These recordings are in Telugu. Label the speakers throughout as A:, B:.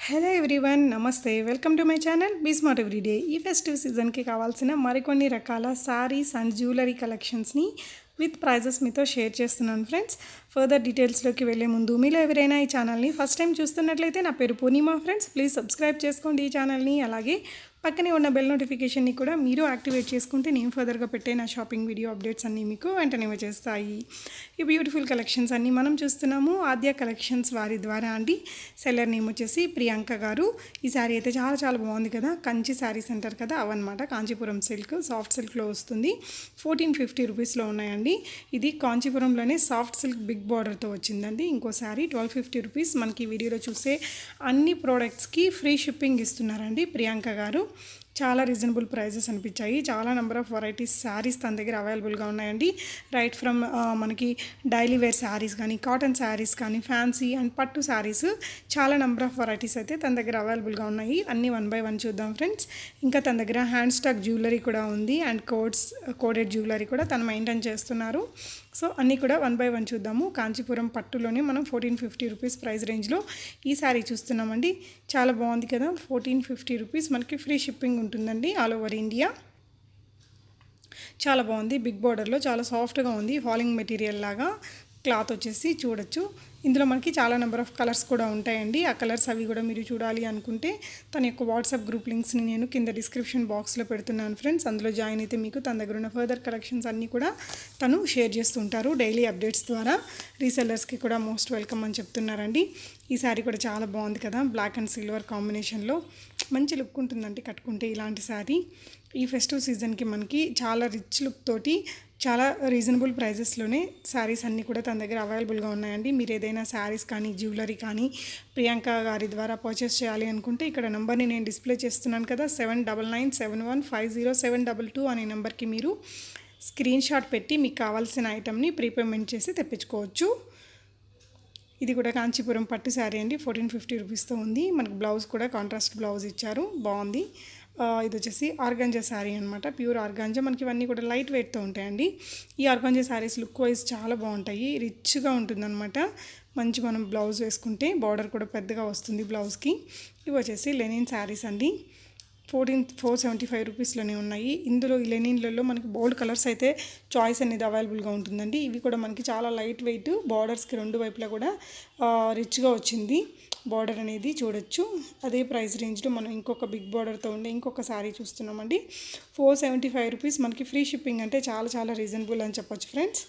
A: Hello everyone, namaste. Welcome to my channel be smart everyday. ఈ ఫెస్టివ్ సీజన్కి కావాల్సిన మరికొన్ని రకాల సారీస్ అండ్ జ్యువెలరీ కలెక్షన్స్ని విత్ ప్రైజెస్ మీతో షేర్ చేస్తున్నాను ఫ్రెండ్స్. ఫర్దర్ డీటెయిల్స్లోకి వెళ్ళే ముందు మీలో ఎవరైనా ఈ ఛానల్ని ఫస్ట్ టైం చూస్తున్నట్లయితే నా పేరు పూర్ణిమ ఫ్రెండ్స్. ప్లీజ్ సబ్స్క్రైబ్ చేసుకోండి ఈ ఛానల్ని. అలాగే పక్కనే ఉన్న బెల్ నోటిఫికేషన్ని కూడా మీరు యాక్టివేట్ చేసుకుంటే నేను ఫర్దర్గా పెట్టే నా షాపింగ్ వీడియో అప్డేట్స్ అన్నీ మీకు వెంటనే వచ్చేస్తాయి. ఈ బ్యూటిఫుల్ కలెక్షన్స్ అన్నీ మనం చూస్తున్నాము ఆద్య కలెక్షన్స్ వారి ద్వారా అండి. సెల్లర్ నేమ్ వచ్చేసి ప్రియాంక గారు. ఈ శారీ అయితే చాలా చాలా బాగుంది కదా, కంచి శారీస్ అంటారు కదా అవన్నమాట. కాంచీపురం సిల్క్, సాఫ్ట్ సిల్క్లో వస్తుంది. 1450 రూపీస్లో ఉన్నాయండి. ఇది కాంచీపురంలోనే సాఫ్ట్ సిల్క్ బిగ్ బార్డర్తో వచ్చిందండి. ఇంకో శారీ 1250 రూపీస్. మనకి వీడియోలో చూసే అన్ని ప్రోడక్ట్స్కి ఫ్రీ షిప్పింగ్ ఇస్తున్నారండి ప్రియాంక గారు. చాలా రీజనబుల్ ప్రైజెస్ అనిపించాయి. చాలా నెంబర్ ఆఫ్ వెరైటీస్ శారీస్ తన దగ్గర అవైలబుల్గా ఉన్నాయండి. రైట్ ఫ్రమ్ మనకి డైలీ వేర్ శారీస్ కానీ, కాటన్ శారీస్ కానీ, ఫ్యాన్సీ అండ్ పట్టు శారీస్, చాలా నెంబర్ ఆఫ్ వెరైటీస్ అయితే తన దగ్గర అవైలబుల్గా ఉన్నాయి. అన్నీ 1 by 1 చూద్దాం ఫ్రెండ్స్. ఇంకా తన దగ్గర హ్యాండ్ స్టాక్ జ్యువెలరీ కూడా ఉంది అండ్ కోడెడ్ జ్యువెలరీ కూడా తను మెయింటైన్ చేస్తున్నారు. సో అన్నీ కూడా 1 by 1 చూద్దాము. కాంచీపురం పట్టులోనే మనం 1450 రూపీస్ ప్రైస్ రేంజ్లో ఈ శారీ చూస్తున్నామండి. చాలా బాగుంది కదా. 1450 రూపీస్ మనకి ఫ్రీ షిప్పింగ్ ఉంటుందండి ఆల్ ఓవర్ ఇండియా. చాలా బాగుంది. బిగ్ బార్డర్లో చాలా సాఫ్ట్గా ఉంది. ఫాలింగ్ మెటీరియల్ లాగా క్లాత్ వచ్చేసి చూడొచ్చు. ఇందులో మనకి చాలా నెంబర్ ఆఫ్ కలర్స్ కూడా ఉంటాయండి. ఆ కలర్స్ అవి కూడా మీరు చూడాలి అనుకుంటే తన యొక్క వాట్సాప్ గ్రూప్ లింక్స్ని నేను కింద డిస్క్రిప్షన్ బాక్స్లో పెడుతున్నాను ఫ్రెండ్స్. అందులో జాయిన్ అయితే మీకు తన దగ్గర ఉన్న ఫర్దర్ కలెక్షన్స్ అన్నీ కూడా తను షేర్ చేస్తుంటారు డైలీ అప్డేట్స్ ద్వారా. రీసెల్లర్స్కి కూడా మోస్ట్ వెల్కమ్ అని చెప్తున్నారండి. ఈ శారీ కూడా చాలా బాగుంది కదా, బ్లాక్ అండ్ సిల్వర్ కాంబినేషన్లో మంచి లుక్ ఉంటుందండి కట్టుకుంటే ఇలాంటి శారీ. ఈ ఫెస్టివ్ సీజన్కి మనకి చాలా రిచ్ లుక్ తోటి చాలా రీజనబుల్ ప్రైజెస్లోనే శారీస్ అన్నీ కూడా తన దగ్గర అవైలబుల్గా ఉన్నాయండి. మీరు ఏదైనా శారీస్ కానీ, జ్యువెలరీ కానీ ప్రియాంక గారి ద్వారా పర్చేస్ చేయాలి అనుకుంటే ఇక్కడ నెంబర్ని నేను డిస్ప్లే చేస్తున్నాను కదా, 7999715072 అనే నెంబర్కి మీరు స్క్రీన్ షాట్ పెట్టి మీకు కావాల్సిన ఐటమ్ని ప్రీపేమెంట్ చేసి తెప్పించుకోవచ్చు. ఇది కూడా కాంచీపురం పట్టు శారీ అండి. 1450 రూపీస్తో ఉంది. మనకు బ్లౌజ్ కూడా కాంట్రాస్ట్ బ్లౌజ్ ఇచ్చారు, బాగుంది. ఇది వచ్చేసి ఆర్గాంజా శారీ అనమాట, ప్యూర్ ఆర్గాంజా. మనకి ఇవన్నీ కూడా లైట్ వెయిట్తో ఉంటాయండి. ఈ ఆర్గాంజా శారీస్ లుక్ వైజ్ చాలా బాగుంటాయి, రిచ్గా ఉంటుందన్నమాట. మంచి మనం బ్లౌజ్ వేసుకుంటే బార్డర్ కూడా పెద్దగా వస్తుంది బ్లౌజ్కి. ఇవి వచ్చేసి లెనిన్ శారీస్ అండి. 475 రూపీస్లోనే ఉన్నాయి. ఇందులో ఈ లెనిన్లలో మనకి బోల్డ్ కలర్స్ అయితే చాయిస్ అనేది అవైలబుల్గా ఉంటుందండి. ఇవి కూడా మనకి చాలా లైట్ వెయిట్, బార్డర్స్కి రెండు వైపులా కూడా రిచ్గా వచ్చింది బార్డర్ అనేది చూడొచ్చు. అదే ప్రైస్ రేంజ్లో మనం ఇంకొక బిగ్ బార్డర్తో ఉండే ఇంకొక శారీ చూస్తున్నామండి. 475 రూపీస్. మనకి ఫ్రీ షిప్పింగ్ అంటే చాలా చాలా రీజనబుల్ అని చెప్పొచ్చు ఫ్రెండ్స్.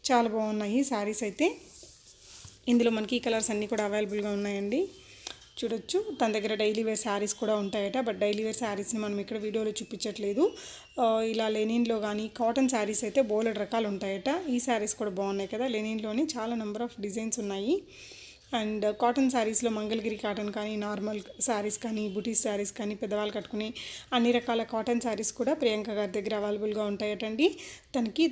A: చాలా బాగున్నాయి శారీస్ అయితే. ఇందులో మనకి ఈ కలర్స్ అన్నీ కూడా అవైలబుల్గా ఉన్నాయండి, చూడొచ్చు. తన దగ్గర డైలీ వేర్ శారీస్ కూడా ఉంటాయట, బట్ డైలీ వేర్ శారీస్ని మనం ఇక్కడ వీడియోలో చూపించట్లేదు. ఇలా లెనిన్లో కానీ కాటన్ శారీస్ అయితే బోలెడ్ రకాలు ఉంటాయట. ఈ శారీస్ కూడా బాగున్నాయి కదా, లెనిన్లోని చాలా నెంబర్ ఆఫ్ డిజైన్స్ ఉన్నాయి. అండ్ కాటన్ శారీస్లో మంగళగిరి కాటన్ కానీ, నార్మల్ శారీస్ కానీ, బుటీస్ శారీస్ కానీ, పెద్దవాళ్ళు కట్టుకునే అన్ని రకాల కాటన్ శారీస్ కూడా ప్రియాంక గారి దగ్గర అవైలబుల్గా ఉంటాయటండి.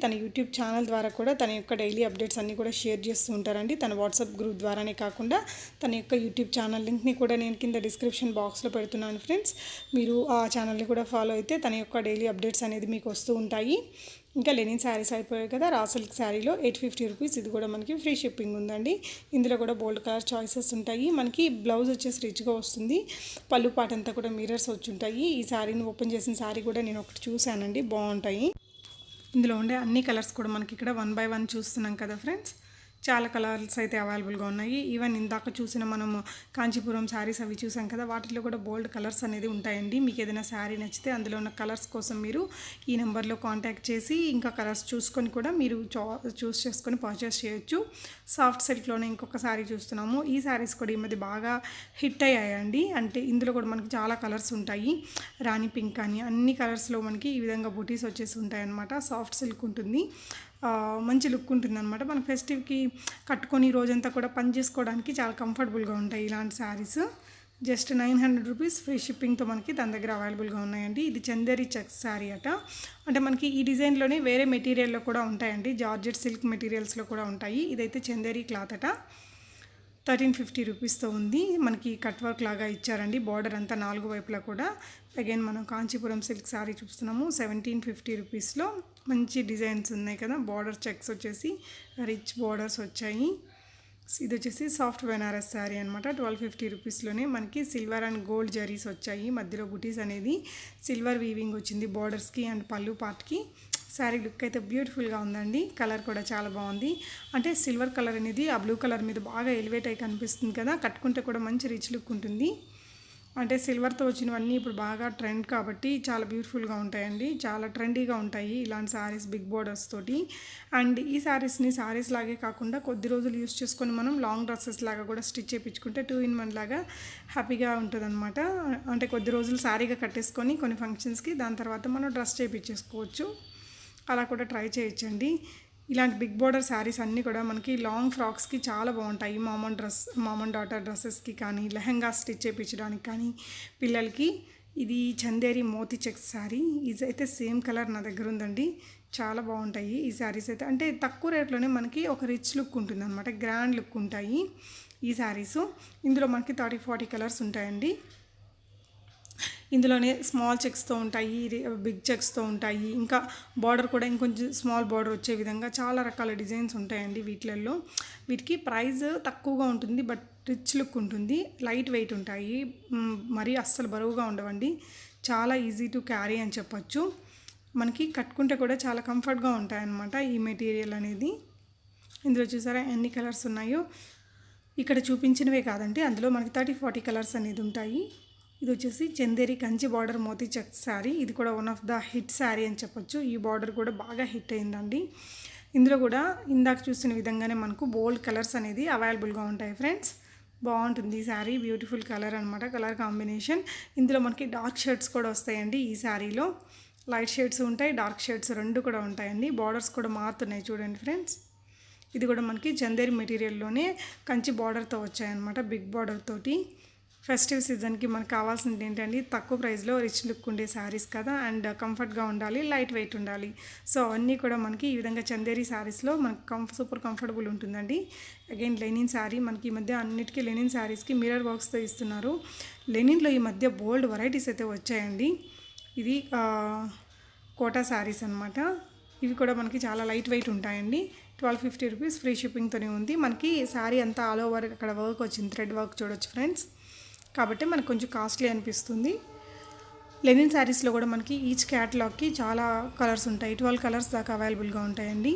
A: తన యూట్యూబ్ ఛానల్ ద్వారా కూడా తన యొక్క డైలీ అప్డేట్స్ అన్నీ కూడా షేర్ చేస్తూ ఉంటారండి. తన వాట్సాప్ గ్రూప్ ద్వారానే కాకుండా తన యొక్క యూట్యూబ్ ఛానల్ లింక్ని కూడా నేను కింద డిస్క్రిప్షన్ బాక్స్లో పెడుతున్నాను ఫ్రెండ్స్. మీరు ఆ ఛానల్ని కూడా ఫాలో అయితే తన యొక్క డైలీ అప్డేట్స్ అనేది మీకు వస్తూ ఉంటాయి. ఇంకా లెనిన్ శారీస్ అయిపోయాయి కదా. రా సిల్క్ శారీలో 850 రూపీస్. ఇది కూడా మనకి ఫ్రీ షిప్పింగ్ ఉందండి. ఇందులో కూడా బోల్డ్ కలర్ చాయిసెస్ ఉంటాయి. మనకి బ్లౌజ్ వచ్చేసి రిచ్గా వస్తుంది. పళ్ళు పాట అంతా కూడా మిర్రర్స్ వచ్చి ఉంటాయి. ఈ శారీని ఓపెన్ చేసిన శారీ కూడా నేను ఒకటి చూశానండి, బాగుంటాయి. ఇందులో ఉండే అన్ని కలర్స్ కూడా మనకి ఇక్కడ 1 by 1 చూస్తున్నాం కదా ఫ్రెండ్స్. చాలా కలర్స్ అయితే అవైలబుల్గా ఉన్నాయి. ఈవెన్ ఇందాక చూసిన మనము కాంచీపురం శారీస్ అవి చూసాం కదా, వాటిలో కూడా బోల్డ్ కలర్స్ అనేది ఉంటాయండి. మీకు ఏదైనా శారీ నచ్చితే అందులో ఉన్న కలర్స్ కోసం మీరు ఈ నెంబర్లో కాంటాక్ట్ చేసి ఇంకా కలర్స్ చూసుకొని కూడా మీరు చూస్ చేసుకొని పర్చేస్ చేయొచ్చు. సాఫ్ట్ సిల్క్లోనే ఇంకొక శారీ చూస్తున్నాము. ఈ శారీస్ కూడా ఈ మధ్య బాగా హిట్ అయ్యాయండి. అంటే ఇందులో కూడా మనకి చాలా కలర్స్ ఉంటాయి. రాణి పింక్ కానీ అన్ని కలర్స్లో మనకి ఈ విధంగా బూటీస్ వచ్చేసి ఉంటాయన్నమాట. సాఫ్ట్ సిల్క్ ఉంటుంది, మంచి లుక్ ఉంటుంది అనమాట. మన ఫెస్టివ్కి కట్టుకొని రోజంతా కూడా పని చేసుకోవడానికి చాలా కంఫర్టబుల్గా ఉంటాయి ఇలాంటి శారీస్. జస్ట్ 900 రూపీస్ ఫ్రీ షిప్పింగ్తో మనకి తన దగ్గర అవైలబుల్గా ఉన్నాయండి. ఇది చందేరి చెక్స్ శారీ అట. అంటే మనకి ఈ డిజైన్లోనే వేరే మెటీరియల్లో కూడా ఉంటాయండి, జార్జెట్ సిల్క్ మెటీరియల్స్లో కూడా ఉంటాయి. ఇదైతే చందేరి క్లాత్ అట. 1350 రూపీస్తో ఉంది. మనకి కట్ వర్క్ లాగా ఇచ్చారండి, బార్డర్ అంతా 4 వైపులా కూడా. అగైన్ మనం కాంచీపురం సిల్క్ శారీ చూస్తున్నాము. 1750 రూపీస్లో మంచి డిజైన్స్ ఉన్నాయి కదా. బార్డర్ చెక్స్ వచ్చేసి రిచ్ బార్డర్స్ వచ్చాయి. ఇది వచ్చేసి సాఫ్ట్ బెనారస్ శారీ అనమాట. 1250 రూపీస్లోనే మనకి సిల్వర్ అండ్ గోల్డ్ జరీస్ వచ్చాయి. మధ్యలో బుటీస్ అనేది సిల్వర్ వీవింగ్ వచ్చింది బార్డర్స్కి అండ్ పళ్ళు పార్ట్కి. శారీ లుక్ అయితే బ్యూటిఫుల్గా ఉందండి. కలర్ కూడా చాలా బాగుంది. అంటే సిల్వర్ కలర్ అనేది ఆ బ్లూ కలర్ మీద బాగా ఎలివేట్ అయి కనిపిస్తుంది కదా, కట్టుకుంటే కూడా మంచి రిచ్ లుక్ ఉంటుంది. అంటే సిల్వర్తో వచ్చినవన్నీ ఇప్పుడు బాగా ట్రెండ్ కాబట్టి చాలా బ్యూటిఫుల్గా ఉంటాయండి, చాలా ట్రెండీగా ఉంటాయి ఇలాంటి శారీస్ బిగ్ బోర్డర్స్ తోటి. అండ్ ఈ శారీస్ని శారీస్ లాగే కాకుండా కొద్ది రోజులు యూస్ చేసుకొని మనం లాంగ్ డ్రెస్సెస్ లాగా కూడా స్టిచ్ చేయించుకుంటే 2-in-1 లాగా హ్యాపీగా ఉంటుంది అనమాట. అంటే కొద్ది రోజులు శారీగా కట్టేసుకొని కొన్ని ఫంక్షన్స్కి, దాని తర్వాత మనం డ్రెస్ చేయించేసుకోవచ్చు. అలా కూడా ట్రై చేయొచ్చండి. ఇలాంటి బిగ్ బోర్డర్ శారీస్ అన్నీ కూడా మనకి లాంగ్ ఫ్రాక్స్కి చాలా బాగుంటాయి. మామ్ అండ్ డాటర్ డ్రెస్సెస్కి కానీ, లెహంగా స్టిచ్ చేయించడానికి కానీ పిల్లలకి. ఇది చందేరి మోతీ చెక్స్ శారీ. ఇది అయితే సేమ్ కలర్ నా దగ్గర ఉందండి. చాలా బాగుంటాయి ఈ శారీస్ అయితే. అంటే తక్కువ రేట్లోనే మనకి ఒక రిచ్ లుక్ ఉంటుంది అనమాట, గ్రాండ్ లుక్ ఉంటాయి ఈ శారీస్. ఇందులో మనకి 30-40 కలర్స్ ఉంటాయండి. ఇందులోనే స్మాల్ చెక్స్తో ఉంటాయి, బిగ్ చెక్స్తో ఉంటాయి, ఇంకా బార్డర్ కూడా ఇంకొంచెం స్మాల్ బార్డర్ వచ్చే విధంగా చాలా రకాల డిజైన్స్ ఉంటాయండి వీటిలలో. వీటికి ప్రైస్ తక్కువగా ఉంటుంది, బట్ రిచ్ లుక్ ఉంటుంది. లైట్ వెయిట్ ఉంటాయి, మరీ అస్సలు బరువుగా ఉండవండి. చాలా ఈజీ టు క్యారీ అని చెప్పొచ్చు. మనకి కట్టుకుంటే కూడా చాలా కంఫర్ట్గా ఉంటాయన్నమాట ఈ మెటీరియల్ అనేది. ఇందులో చూసారా ఎన్ని కలర్స్ ఉన్నాయో. ఇక్కడ చూపించినవే కాదండి, అందులో మనకి 30-40 కలర్స్ అనేది ఉంటాయి. ఇది వచ్చేసి చందేరి కంచి బార్డర్ మోతీ చెక్ శారీ. ఇది కూడా one of the hit sari అని చెప్పొచ్చు. ఈ బార్డర్ కూడా బాగా హిట్ అయిందండి. ఇందులో కూడా ఇందాక చూసిన విధంగానే మనకు బోల్డ్ కలర్స్ అనేది అవైలబుల్గా ఉంటాయి ఫ్రెండ్స్. బాగుంటుంది ఈ శారీ, బ్యూటిఫుల్ కలర్ అనమాట, కలర్ కాంబినేషన్. ఇందులో మనకి డార్క్ షేడ్స్ కూడా వస్తాయండి ఈ శారీలో. లైట్ షేడ్స్ ఉంటాయి, డార్క్ షేడ్స్ రెండు కూడా ఉంటాయండి. బార్డర్స్ కూడా మారుతున్నాయి చూడండి ఫ్రెండ్స్. ఇది కూడా మనకి చందేరి మెటీరియల్లోనే కంచి బార్డర్తో వచ్చాయన్నమాట, బిగ్ బార్డర్ తోటి. ఫెస్టివ్ సీజన్కి మనకు కావాల్సింది ఏంటండి, తక్కువ ప్రైస్లో రిచ్ లుక్ ఉండే శారీస్ కదా, అండ్ కంఫర్ట్గా ఉండాలి, లైట్ వెయిట్ ఉండాలి. సో అన్నీ కూడా మనకి ఈ విధంగా చందేరి శారీస్లో మనకు సూపర్ కంఫర్టబుల్ ఉంటుందండి. Again linen sari. మనకి ఈ మధ్య అన్నిటికీ లెనిన్ శారీస్కి మిర్రర్ వర్క్స్తో ఇస్తున్నారు. లెనిన్లో ఈ మధ్య బోల్డ్ వెరైటీస్ అయితే వచ్చాయండి. ఇది కోటా శారీస్ అనమాట. ఇవి కూడా మనకి చాలా లైట్ వెయిట్ ఉంటాయండి. 1250 రూపీస్ ఫ్రీ షిప్పింగ్తోనే ఉంది. మనకి శారీ అంతా ఆల్ ఓవర్ అక్కడ వర్క్ వచ్చింది, థ్రెడ్ వర్క్ చూడొచ్చు ఫ్రెండ్స్. కాబట్టి మనకు కొంచెం కాస్ట్లీ అనిపిస్తుంది. లెనిన్ శారీస్లో కూడా మనకి ఈచ్ క్యాటలాగ్కి చాలా కలర్స్ ఉంటాయి, 12 కలర్స్ దాకా అవైలబుల్గా ఉంటాయండి.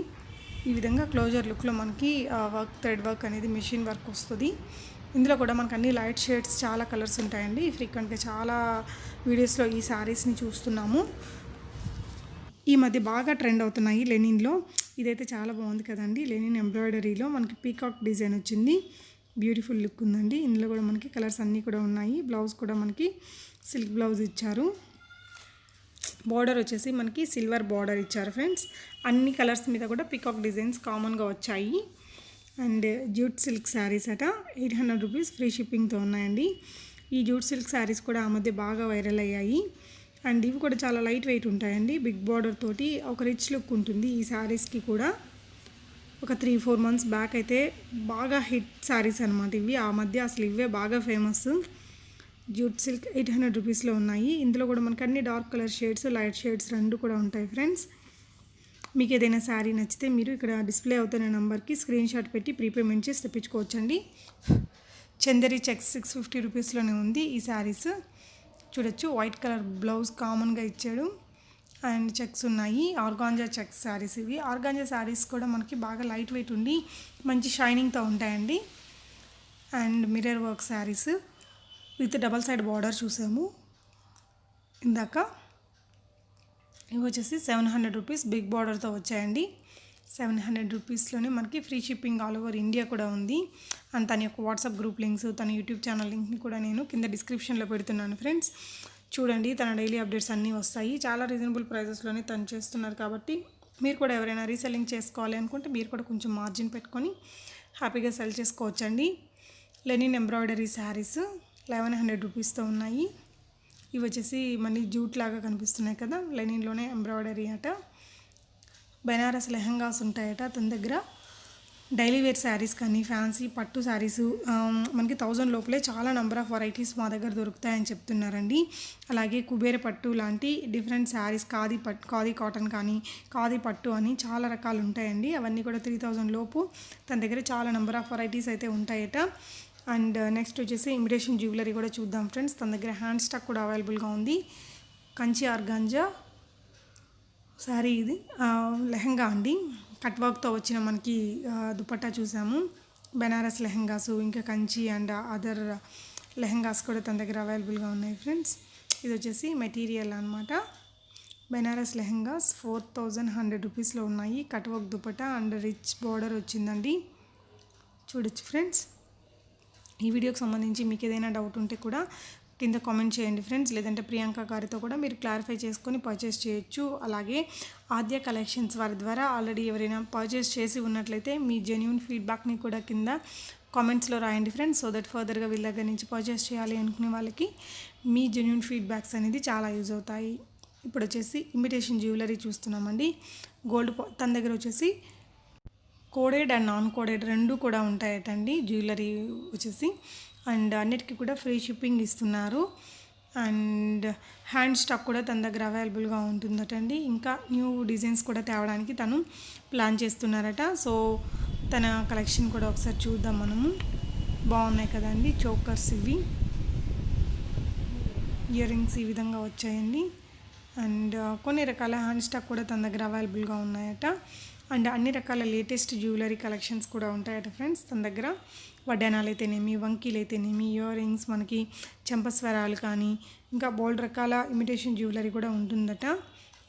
A: ఈ విధంగా క్లోజర్ లుక్లో మనకి వర్క్, థ్రెడ్ వర్క్ అనేది మిషన్ వర్క్ వస్తుంది. ఇందులో కూడా మనకు అన్ని లైట్ షేడ్స్ చాలా కలర్స్ ఉంటాయండి. ఫ్రీక్వెంట్గా చాలా వీడియోస్లో ఈ శారీస్ని చూస్తున్నాము. ఈ మధ్య బాగా ట్రెండ్ అవుతున్నాయి లెనిన్లో. ఇదైతే చాలా బాగుంది కదండి. లెనిన్ ఎంబ్రాయిడరీలో మనకి పీకాక్ డిజైన్ వచ్చింది, బ్యూటిఫుల్ లుక్ ఉందండి. ఇందులో కూడా మనకి కలర్స్ అన్నీ కూడా ఉన్నాయి. బ్లౌజ్ కూడా మనకి సిల్క్ బ్లౌజ్ ఇచ్చారు. బార్డర్ వచ్చేసి మనకి సిల్వర్ బార్డర్ ఇచ్చారు ఫ్రెండ్స్. అన్ని కలర్స్ మీద కూడా పీకాక్ డిజైన్స్ కామన్గా వచ్చాయి. అండ్ జూట్ సిల్క్ శారీస్ అట 800 రూపీస్ ఫ్రీ షిప్పింగ్తో ఉన్నాయండి. ఈ జూట్ సిల్క్ శారీస్ కూడా ఆ మధ్య బాగా వైరల్ అయ్యాయి. అండ్ ఇవి కూడా చాలా లైట్ వెయిట్ ఉంటాయండి. బిగ్ బార్డర్ తోటి ఒక రిచ్ లుక్ ఉంటుంది ఈ శారీస్కి కూడా. ఒక 3-4 మంత్స్ బ్యాక్ అయితే బాగా హిట్ శారీస్ అనమాట ఇవి. ఆ మధ్య అసలు ఇవే బాగా ఫేమస్. జూట్ సిల్క్ 800 రూపీస్లో ఉన్నాయి. ఇందులో కూడా మనకు అన్ని dark colour shades, light shades రెండు కూడా ఉంటాయి ఫ్రెండ్స్. మీకు ఏదైనా శారీ నచ్చితే మీరు ఇక్కడ డిస్ప్లే అవుతున్న నెంబర్కి స్క్రీన్ షాట్ పెట్టి ప్రీపేమెంట్ చేసి తెప్పించుకోవచ్చండి. చందేరి చెక్స్ 650 రూపీస్లోనే ఉంది ఈ శారీస్. చూడొచ్చు, వైట్ కలర్ బ్లౌజ్ కామన్గా ఇచ్చాడు అండ్ చెక్స్ ఉన్నాయి. ఆర్గాంజా చెక్స్ శారీస్ ఇవి. ఆర్గాంజా శారీస్ కూడా మనకి బాగా లైట్ వెయిట్ ఉండి మంచి షైనింగ్తో ఉంటాయండి. And mirror work saris with double side border చూసాము ఇందాక. ఇవి వచ్చేసి 700 రూపీస్ బిగ్ బార్డర్తో వచ్చాయండి. 700 రూపీస్లోనే మనకి free shipping all over India కూడా ఉంది. అండ్ తన యొక్క వాట్సాప్ గ్రూప్ లింక్స్, తన యూట్యూబ్ ఛానల్ లింక్ని కూడా నేను కింద డిస్క్రిప్షన్లో పెడుతున్నాను ఫ్రెండ్స్. చూడండి, తన డైలీ అప్డేట్స్ అన్నీ వస్తాయి. చాలా రీజనబుల్ ప్రైజెస్లోనే తను చేస్తున్నారు కాబట్టి మీరు కూడా ఎవరైనా రీసెల్లింగ్ చేసుకోవాలి అనుకుంటే మీరు కూడా కొంచెం మార్జిన్ పెట్టుకొని హ్యాపీగా సెల్ చేసుకోవచ్చండి. లెనిన్ ఎంబ్రాయిడరీ శారీస్ 1100 రూపీస్తో ఉన్నాయి. ఇవి వచ్చేసి మళ్ళీ జూట్ లాగా కనిపిస్తున్నాయి కదా, లెనిన్లోనే ఎంబ్రాయిడరీ అట. బెనారస్ లెహంగాస్ ఉంటాయట తన దగ్గర. డైలీ వేర్ శారీస్ కానీ ఫ్యాన్సీ పట్టు శారీస్ మనకి 1000 లోపలే చాలా నెంబర్ ఆఫ్ వెరైటీస్ మా దగ్గర దొరుకుతాయని చెప్తున్నారండి. అలాగే కుబేర పట్టు లాంటి డిఫరెంట్ శారీస్ ఖాదీ కాటన్ కానీ ఖాదీ పట్టు అని చాలా రకాలు ఉంటాయండి. అవన్నీ కూడా 3000 లోపు తన దగ్గర చాలా నెంబర్ ఆఫ్ వెరైటీస్ అయితే ఉంటాయట. అండ్ నెక్స్ట్ వచ్చేసి ఇమిటేషన్ జ్యువెలరీ కూడా చూద్దాం ఫ్రెండ్స్. తన దగ్గర హ్యాండ్ స్టాక్ కూడా అవైలబుల్గా ఉంది. కంచి ఆర్గాంజా శారీ, ఇది లెహంగా అండి. కట్ వర్క్తో వచ్చిన మనకి దుపట్టా చూసాము. బెనారస్ లెహంగాస్, ఇంకా కంచి అండ్ అదర్ లెహంగాస్ కూడా తన దగ్గర అవైలబుల్గా ఉన్నాయి ఫ్రెండ్స్. ఇది వచ్చేసి మెటీరియల్ అనమాట. బెనారస్ లెహంగాస్ 4100 రూపీస్లో ఉన్నాయి. Cut work dupatta and rich border వచ్చిందండి. చూడొచ్చు ఫ్రెండ్స్. ఈ వీడియోకి సంబంధించి మీకు ఏదైనా డౌట్ ఉంటే కూడా కింద కామెంట్ చేయండి ఫ్రెండ్స్. లేదంటే ప్రియాంక గారితో కూడా మీరు క్లారిఫై చేసుకొని పర్చేస్ చేయొచ్చు. అలాగే ఆద్య కలెక్షన్స్ వారి ద్వారా ఆల్రెడీ ఎవరైనా పర్చేస్ చేసి ఉన్నట్లయితే మీ జెన్యూన్ ఫీడ్బ్యాక్ని కూడా కింద కామెంట్స్లో రాయండి ఫ్రెండ్స్. సో దట్ ఫర్దర్గా వీళ్ళ దగ్గర నుంచి పర్చేస్ చేయాలి అనుకునే వాళ్ళకి మీ జెన్యూన్ ఫీడ్బ్యాక్స్ అనేది చాలా యూజ్ అవుతాయి. ఇప్పుడు వచ్చేసి ఇమిటేషన్ జ్యువెలరీ చూస్తున్నామండి. గోల్డ్ తన దగ్గర వచ్చేసి కోడెడ్ అండ్ నాన్ కోడెడ్ రెండు కూడా ఉంటాయటండి జ్యువెలరీ వచ్చేసి. అండ్ అన్నిటికీ కూడా ఫ్రీ షిప్పింగ్ ఇస్తున్నారు. అండ్ హ్యాండ్ స్టాక్ కూడా తన దగ్గర అవైలబుల్గా ఉంటుందటండి. ఇంకా న్యూ డిజైన్స్ కూడా తేవడానికి తను ప్లాన్ చేస్తున్నారట. సో తన కలెక్షన్ కూడా ఒకసారి చూద్దాం మనము. బాగున్నాయి కదండి చోకర్స్, ఇవి ఇయర్ రింగ్స్ ఈ విధంగా వచ్చాయండి. అండ్ కొన్ని రకాల హ్యాండ్ స్టాక్ కూడా తన దగ్గర అవైలబుల్గా ఉన్నాయట. అండ్ అన్ని రకాల లేటెస్ట్ జ్యువెలరీ కలెక్షన్స్ కూడా ఉంటాయట ఫ్రెండ్స్ తన దగ్గర. వడ్డానాలు అయితేనేమి, వంకీలు అయితేనేమి, ఇయర్ రింగ్స్, మనకి చెంపస్వరాలు కానీ ఇంకా బోల్డ్ రకాల ఇమిటేషన్ జ్యువెలరీ కూడా ఉంటుందట.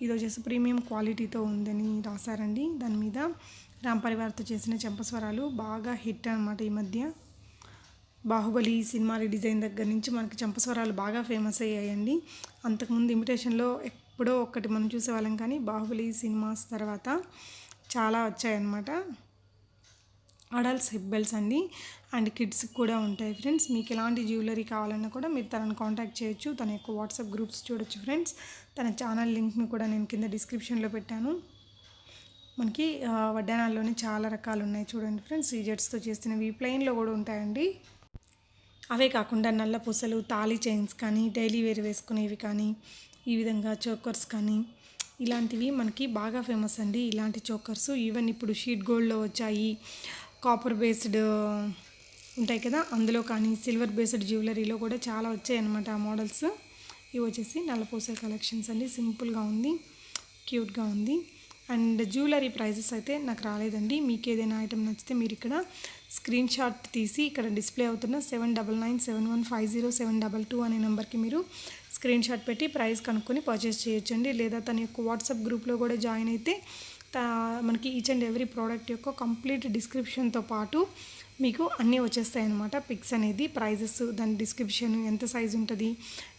A: ఇది వచ్చేసి ప్రీమియం క్వాలిటీతో ఉందని రాశారండి. దాని మీద రామ్ పరివార్తో చేసిన చెంపస్వరాలు బాగా హిట్ అనమాట ఈ మధ్య. బాహుబలి సినిమా డిజైన్ దగ్గర నుంచి మనకి చెంపస్వరాలు బాగా ఫేమస్ అయ్యాయండి. అంతకుముందు ఇమిటేషన్లో ఎప్పుడో ఒక్కటి మనం చూసేవాళ్ళం, కానీ బాహుబలి సినిమాస్ తర్వాత చాలా వచ్చాయన్నమాట. అడల్ట్స్ హిప్ బెల్ట్స్ అండి. అండ్ కిడ్స్కి కూడా ఉంటాయి ఫ్రెండ్స్. మీకు ఎలాంటి జ్యువెలరీ కావాలన్నా కూడా మీరు తనని కాంటాక్ట్ చేయొచ్చు. తన యొక్క వాట్సాప్ గ్రూప్స్ చూడొచ్చు ఫ్రెండ్స్. తన ఛానల్ లింక్ని కూడా నేను కింద డిస్క్రిప్షన్లో పెట్టాను. మనకి వడ్డానాల్లోనే చాలా రకాలు ఉన్నాయి చూడండి ఫ్రెండ్స్. సీజెట్స్తో చేసినవి ప్లెయిన్లో కూడా ఉంటాయండి. అవే కాకుండా నల్ల పూసలు, తాళీ చైన్స్ కానీ, డైలీ వేర్ వేసుకునేవి కానీ, ఈ విధంగా చోకర్స్ కానీ ఇలాంటివి మనకి బాగా ఫేమస్ అండి. ఇలాంటి చోకర్స్ ఈవెన్ ఇప్పుడు షీట్ గోల్డ్లో వచ్చాయి. కాపర్ బేస్డ్ ఉంటాయి కదా, అందులో కానీ సిల్వర్ బేస్డ్ జ్యువెలరీలో కూడా చాలా వచ్చాయి అన్నమాట ఆ మోడల్స్. ఇవి వచ్చేసి నల్లపూసల కలెక్షన్స్ అండి. సింపుల్గా ఉంది, క్యూట్గా ఉంది. అండ్ జ్యువెలరీ ప్రైజెస్ అయితే నాకు రాలేదండి. మీకు ఏదైనా ఐటెం నచ్చితే మీరు ఇక్కడ స్క్రీన్ షాట్ తీసి ఇక్కడ డిస్ప్లే అవుతున్న 7997150722 అనే నెంబర్కి మీరు స్క్రీన్ షాట్ పెట్టి ప్రైస్ కనుక్కొని పర్చేస్ చేయొచ్చండి. లేదా తన యొక్క వాట్సాప్ గ్రూప్లో కూడా జాయిన్ అయితే మనకి ఈచ్ అండ్ ఎవ్రీ ప్రోడక్ట్ యొక్క కంప్లీట్ డిస్క్రిప్షన్తో పాటు మీకు అన్నీ వచ్చేస్తాయి అన్నమాట. పిక్స్ అనేది, ప్రైజెస్, దాని డిస్క్రిప్షన్, ఎంత సైజ్ ఉంటుంది,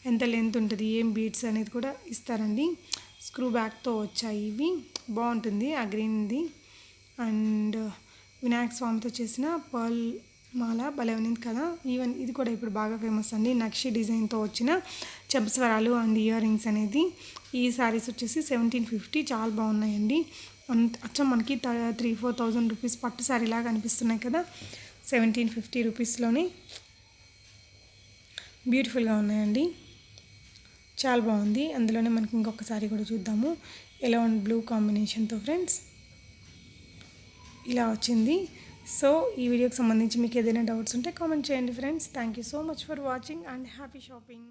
A: ఎంత లెంత్ ఉంటుంది, ఏం బీట్స్ అనేది కూడా ఇస్తారండి. స్క్రూ బ్యాక్తో వచ్చాయి ఇవి. బాగుంటుంది ఆ గ్రీన్ది. అండ్ వినాయక స్వామితో చేసిన పర్ల్ మాల భలే ఉంది కదా. ఈవెన్ ఇది కూడా ఇప్పుడు బాగా ఫేమస్ అండి. నక్షి డిజైన్తో వచ్చిన చెంపస్వరాలు అండ్ ఇయర్ రింగ్స్ అనేది. ఈ శారీస్ వచ్చేసి 1750. చాలా బాగున్నాయండి. అచ్చం మనకి 3-4,000 రూపీస్ పట్టు శారీ లాగా అనిపిస్తున్నాయి కదా. 1750 రూపీస్లోనే బ్యూటిఫుల్గా ఉన్నాయండి. చాలా బాగుంది. అందులోనే మనకి ఇంకొక శారీ కూడా చూద్దాము. ఎల్లో అండ్ బ్లూ కాంబినేషన్తో ఫ్రెండ్స్ ఇలా వచ్చింది. సో ఈ వీడియోకి సంబంధించి మీకు ఏదైనా డౌట్స్ ఉంటే కామెంట్ చేయండి friends. Thank you so much for watching and happy shopping.